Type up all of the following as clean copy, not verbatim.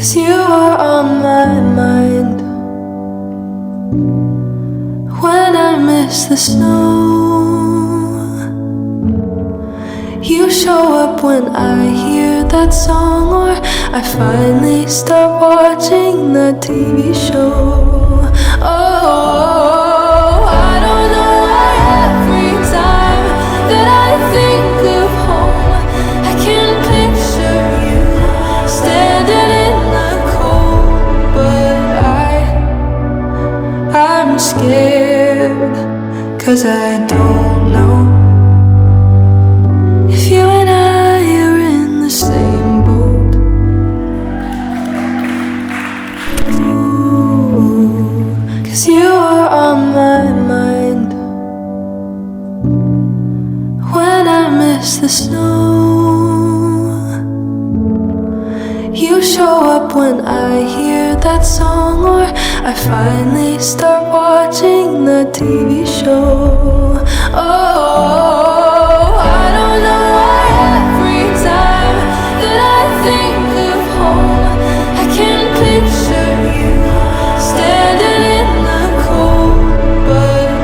'cause you are on my mind. When I miss the snow, you show up when I hear that song, or I finally start watching the TV show. Oh, I don't know why every time that I think of home, I can picture you standing in the cold. But I'm scared, 'cause I don't know if you and I are in the same boat. Ooh, 'cause you are on my mind. When I miss the snow, you show up when I hear that song, or I finally start watching the TV show. Oh, I don't know why every time that I think of home, I can picture you standing in the cold. But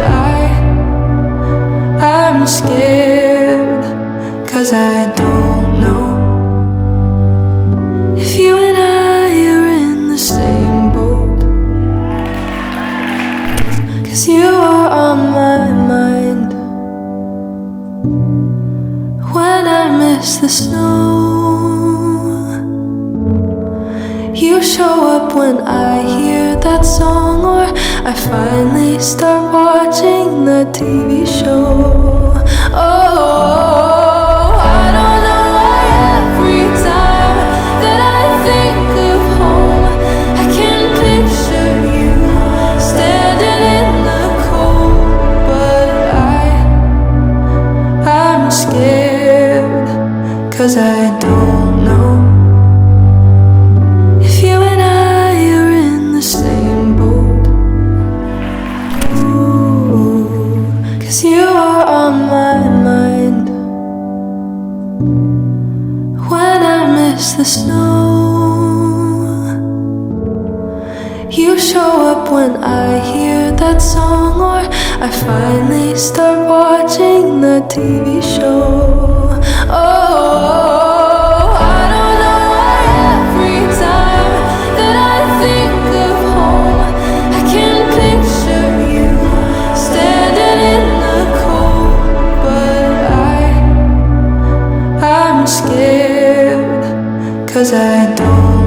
I'm scared, 'cause I don't know if you and I are in the same boat. 'Cause you are on my mind. When I miss the snow, you show up when I hear that song, or I finally start watching the TV show. Oh, I don't know why every time that I think of home, I can picture you standing in the cold. But I'm scared, 'cause I don't know if you and I are in the same boat. Ooh, 'cause you are on my mind. When I miss the snow, you show up when I hear that song, or I finally start watching the TV show. Oh, I don't know why every time that I think of home, I can picture you standing in the cold. But I'm scared, 'cause I don't